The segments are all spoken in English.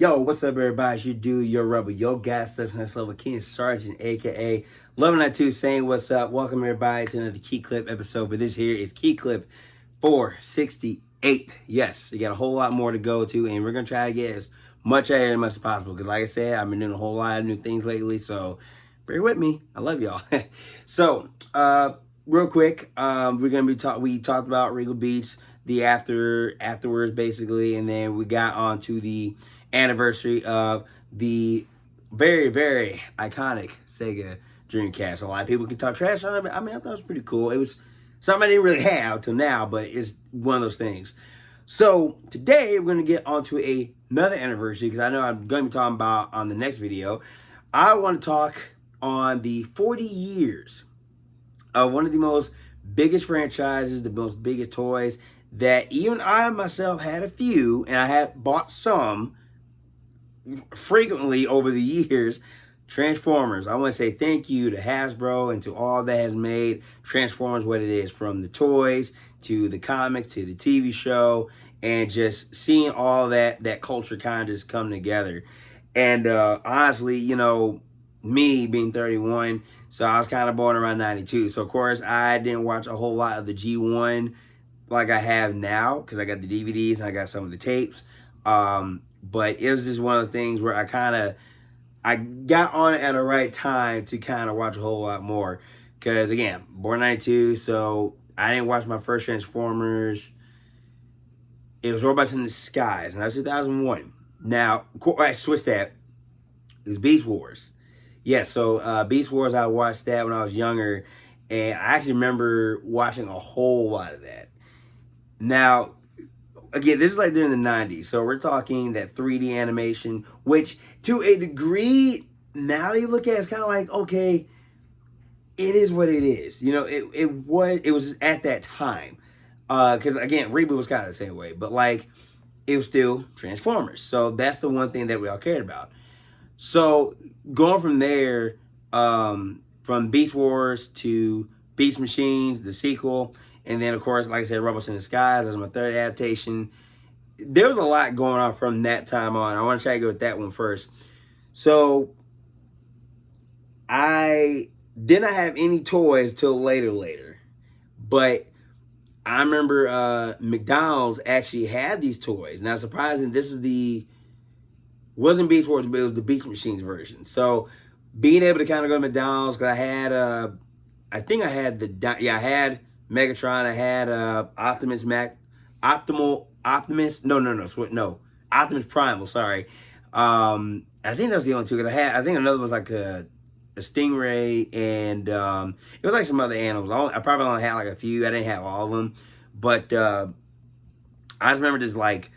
Yo, what's up, everybody? It's your dude, your rebel, your gas station, next level King Sergeant, aka 1192, saying what's up. Welcome, everybody, to another KeeKlip episode. But this here is KeeKlip 468. Yes, you got a whole lot more to go to, and we're gonna try to get as much out as possible. Because, like I said, I've been doing a whole lot of new things lately, so bear with me. I love y'all. So, real quick, we're gonna be we talked about Regal Beats, the afterwards, basically, and then we got on to the anniversary of the very, very iconic Sega Dreamcast. A lot of people can talk trash on it, but I mean, I thought it was pretty cool. It was something I didn't really have till now, but it's one of those things. So today we're going to get onto another anniversary, because I know I'm going to be talking about on the next video. I want to talk on the 40 years of one of the most biggest franchises, the most biggest toys that even I myself had a few, and I had bought some frequently over the years. Transformers. I want to say thank you to Hasbro and to all that has made Transformers what it is, from the toys to the comics to the TV show, and just seeing all that culture kind of just come together. And honestly, you know, me being 31, so I was kind of born around 92. So of course I didn't watch a whole lot of the G1 like I have now, because I got the DVDs and I got some of the tapes. But it was just one of the things where I got on it at the right time to kind of watch a whole lot more. Because again, born 92, so I didn't watch my first Transformers. It was Robots in the Skies, and that was 2001. Now, I switched that. It was Beast Wars. Yeah, so Beast Wars, I watched that when I was younger, and I actually remember watching a whole lot of that. Now, again, this is like during the 90s, so we're talking that 3D animation, which to a degree, now you look at it, it's kind of like, okay, it is what it is. You know, it was at that time. Because again, Reboot was kind of the same way, but like, it was still Transformers. So that's the one thing that we all cared about. So going from there, from Beast Wars to Beast Machines, the sequel, and then of course, like I said, Robots in the Skies as my third adaptation. There was a lot going on from that time on. I want to try to go with that one first. So I did not have any toys till later. But I remember McDonald's actually had these toys. Now, surprising, this is wasn't Beast Wars, but it was the Beast Machines version. So being able to kind of go to McDonald's, because I had, I had Megatron, I had Optimus Optimus Primal, sorry. I think that was the only two, because I think another was like a stingray, and it was like some other animals. I probably only had like a few. I didn't have all of them, but I just remember just like,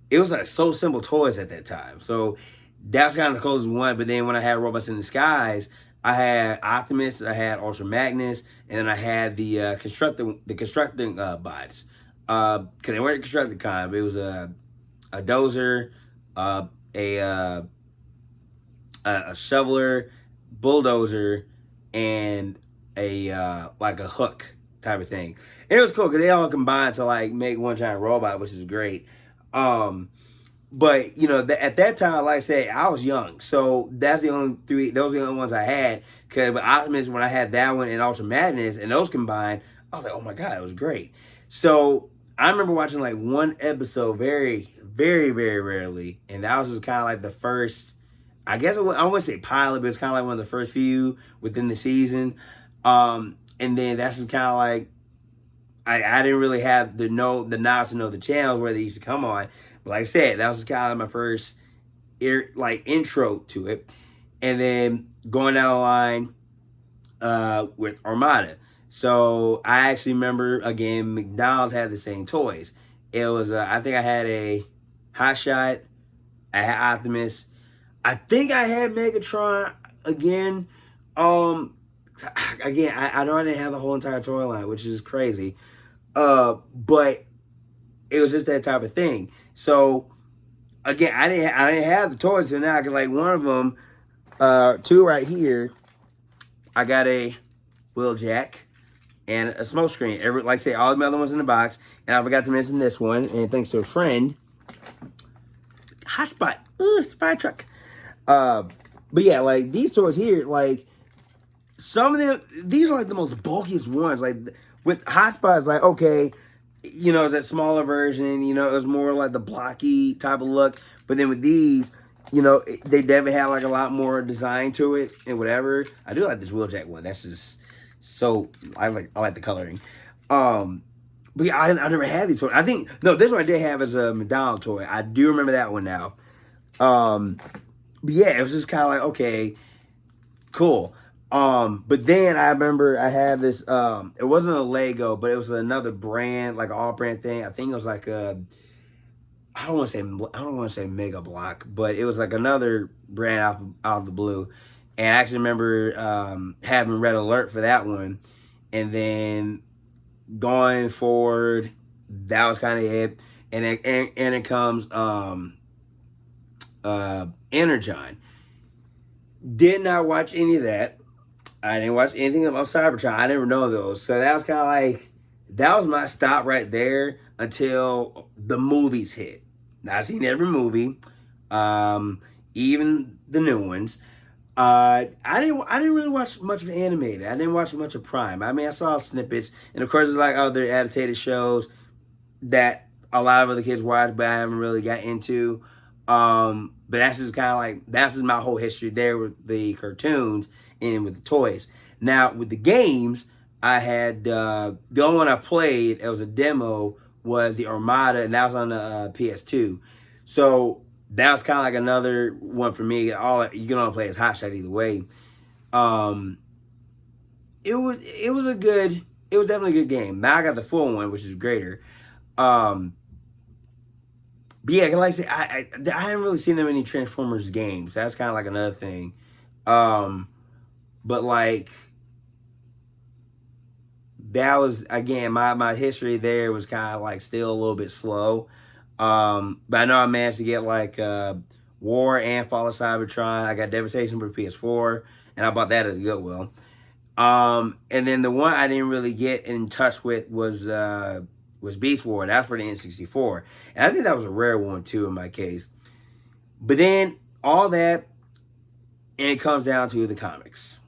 it was like so simple toys at that time. So that's kind of the closest one. But then when I had Robots in the Skies, I had Optimus, I had Ultra Magnus, and then I had the constructing bots. Because they weren't constructed kind, but it was a dozer, a shoveler, bulldozer, and a like a hook type of thing. And it was cool because they all combined to like make one giant robot, which is great. But you know, at that time, like I said, I was young, so that's the only three. Those are the only ones I had. Because with Optimus, when I had that one and Ultra Madness, and those combined, I was like, oh my god, it was great. So I remember watching like one episode very, very, very rarely, and that was just kind of like the first. I guess I wouldn't say pilot, but it's kind of like one of the first few within the season. And then that's just kind of like, I didn't really have the knowledge to know the channels where they used to come on. But like I said, that was kind of my first intro to it. And then going down the line with Armada. So I actually remember, again, McDonald's had the same toys. It was, I think I had a Hot Shot, I had Optimus, I think I had Megatron again. Again, I know I didn't have the whole entire toy line, which is crazy. But it was just that type of thing. So again, I didn't have the toys till now, because like one of them, two right here, I got a Wheeljack and a smoke screen. Like I say, all the other ones in the box, and I forgot to mention this one. And thanks to a friend, Hotspot. Spy truck. But yeah, like these toys here, like some of them, these are like the most bulkiest ones. Like with Hotspot, it's like, okay, you know, it's that smaller version, you know, it was more like the blocky type of look. But then with these, you know, they definitely have like a lot more design to it and whatever. I do like this Wheeljack one. That's just so, I like the coloring. But yeah, I never had these toys. I think, no, this one I did have as a McDonald's toy. I do remember that one now. But yeah, it was just kind of like, okay, cool. But then I remember I had this, it wasn't a Lego, but it was another brand, like an all brand thing. I think it was like I don't want to say Mega Block, but it was like another brand out of the blue. And I actually remember having Red Alert for that one. And then going forward, that was kind of it. And it comes Energon. Did not watch any of that. I didn't watch anything about Cybertron. I never know those. So that was kind of like, that was my stop right there until the movies hit. Now, I've seen every movie, even the new ones. I didn't really watch much of animated. I didn't watch much of Prime. I mean, I saw snippets, and of course, there's like other adapted shows that a lot of other kids watch, but I haven't really got into. But that's just kind of like, that's just my whole history there with the cartoons and with the toys. Now with the games, I had the only one I played, it was a demo, was the Armada, and that was on the PS2. So that was kind of like another one for me. All you can only play as Hot Shot either way. Um, it was definitely a good game. Now I got the full one, which is greater. But yeah, like I said, I haven't really seen that many Transformers games. That's kind of like another thing. But like, that was, again, my history there was kind of like still a little bit slow. But I know I managed to get like War and Fall of Cybertron. I got Devastation for PS4, and I bought that at Goodwill. And then the one I didn't really get in touch with was Beast War. That's for the N64. And I think that was a rare one too in my case. But then all that, and it comes down to the comics.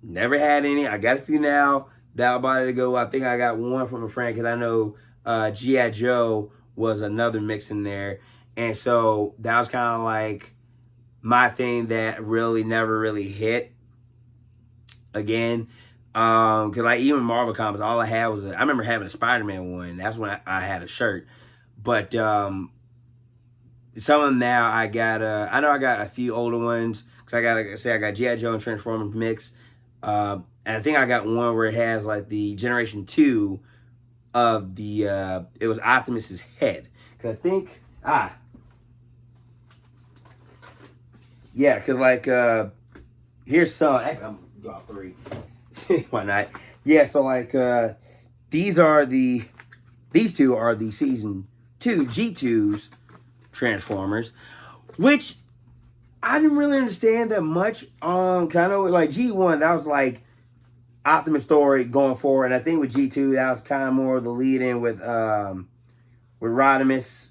Never had any. I got a few now that I'm about to go. I think I got one from a friend because I know G.I. Joe was another mix in there. And so that was kind of like my thing that really never really hit again. Because like even Marvel Comics, all I had was I remember having a Spider-Man one. That's when I had a shirt. But some of them now I got I know I got a few older ones because I got, like I said, I got G.I. Joe and Transformers mix. And I think I got one where it has like the Generation 2 of the it was Optimus's head. Because I think yeah, because like here's some, I'm gonna draw 3. Why not? Yeah, so like these two are the season 2 G2's Transformers, which I didn't really understand that much. Cause I know like G1, that was like Optimus story going forward. And I think with G2, that was kind of more of the lead in with Rodimus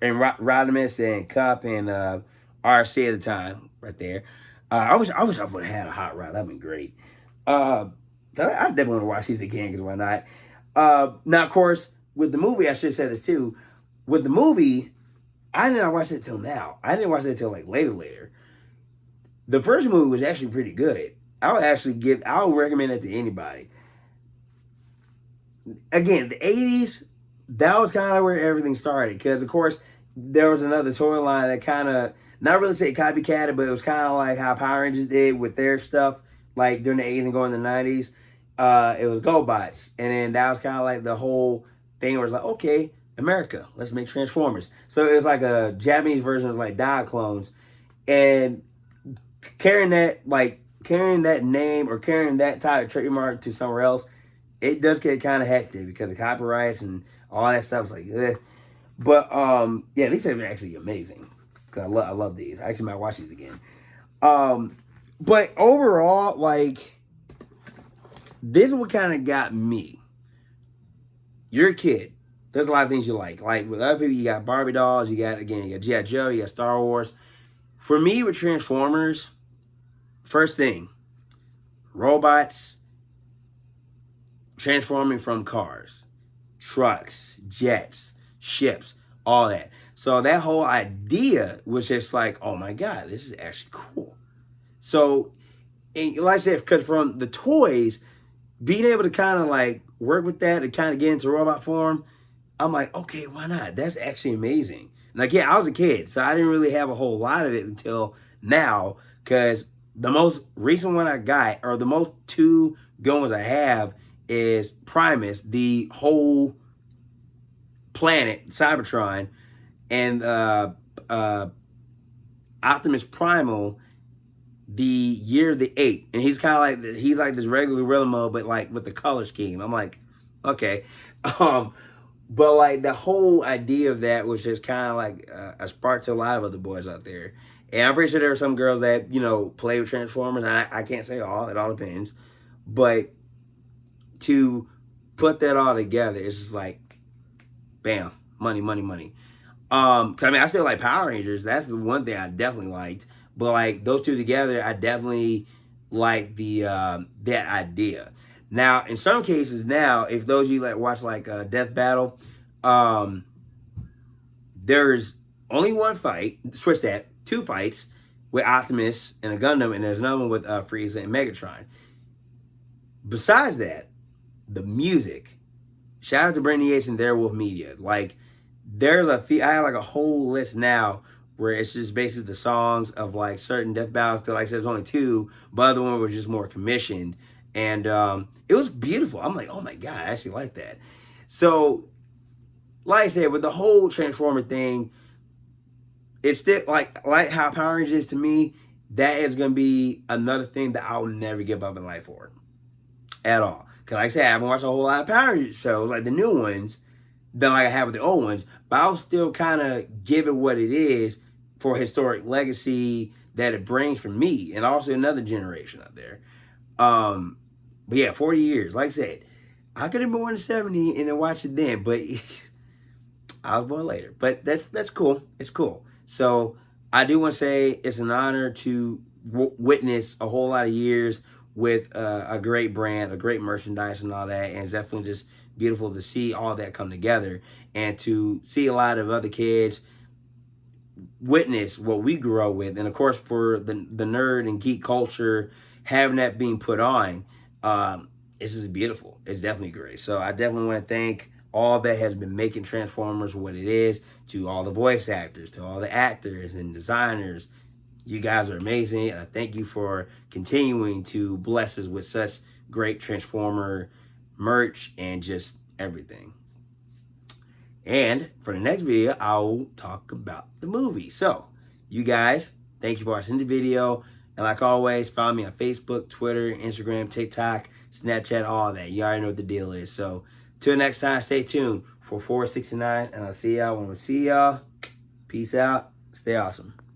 and Cup and RC at the time, right there. I wish I would have had a hot rod. That'd been great. I definitely want to watch these again because why not? Now, of course, with the movie, I should have said this too. With the movie, I did not watch it till now. I didn't watch it until like later. The first movie was actually pretty good. I would recommend it to anybody. Again, the 80s, that was kind of where everything started. Because, of course, there was another toy line that kind of, not really say copycatted, but it was kind of like how Power Rangers did with their stuff, like during the 80s and going in the 90s. It was GoBots. And then that was kind of like the whole thing where it's like, okay, America, let's make Transformers. So it was like a Japanese version of like Diaclones. And carrying that name or carrying that type of trademark to somewhere else, it does get kind of hectic because of copyrights and all that stuff. It's like, ugh. But yeah, these are actually amazing because I love these. I actually might watch these again. But overall, like, this is what kind of got me. You're a kid, there's a lot of things you like. Like with other people, you got Barbie dolls, you got G.I. Joe, you got Star Wars. For me, with Transformers, first thing, robots transforming from cars, trucks, jets, ships, all that. So that whole idea was just like, oh my God, this is actually cool. So, and like I said, because from the toys, being able to kind of like work with that and kind of get into robot form, I'm like, okay, why not? That's actually amazing. Like, yeah, I was a kid, so I didn't really have a whole lot of it until now, because the most recent one I got, or the most two good ones I have, is Primus, the whole planet, Cybertron, and Optimus Primal, the year of the 8. And he's kind of like, he's like this regular gorilla mode, but like with the color scheme. I'm like, okay. But like the whole idea of that was just kind of like a spark to a lot of other boys out there. And I'm pretty sure there are some girls that, you know, play with Transformers. And I can't say all, it all depends. But to put that all together, it's just like, bam, money, money, money. 'Cause I mean, I still like Power Rangers. That's the one thing I definitely liked. But like those two together, I definitely like the that idea. Now, in some cases, now if those of you like watch like Death Battle, there's only one fight. Switch that, 2 fights with Optimus and a Gundam, and there's another one with Frieza and Megatron. Besides that, the music. Shout out to Brandon Yates and Their Wolf Media. Like, there's I have like a whole list now where it's just basically the songs of like certain death battles. Like I said, there's only 2, but the other one was just more commissioned, and it was beautiful. I'm like, oh my God, I actually like that. So, like I said, with the whole Transformer thing, it's still like how Power Rangers is to me. That is gonna be another thing that I will never give up in life for, at all. Because like I said, I haven't watched a whole lot of Power Rangers shows, like the new ones, than like I have with the old ones. But I'll still kind of give it what it is for historic legacy that it brings for me and also another generation out there. But yeah, 40 years. Like I said, I could have been born in 70 and then watched it then, but I was born later. But that's cool. It's cool. So I do want to say it's an honor to witness a whole lot of years with a great brand, a great merchandise and all that. And it's definitely just beautiful to see all that come together and to see a lot of other kids witness what we grew up with. And of course, for the nerd and geek culture, having that being put on, it's just beautiful. It's definitely great. So I definitely want to thank all that has been making Transformers what it is, to all the voice actors, to all the actors and designers. You guys are amazing, and I thank you for continuing to bless us with such great Transformer merch and just everything. And for the next video, I will talk about the movie. So, you guys, thank you for watching the video. And like always, follow me on Facebook, Twitter, Instagram, TikTok, Snapchat, all that. You already know what the deal is. So, till next time, stay tuned for 469, and I'll see y'all when we see y'all. Peace out. Stay awesome.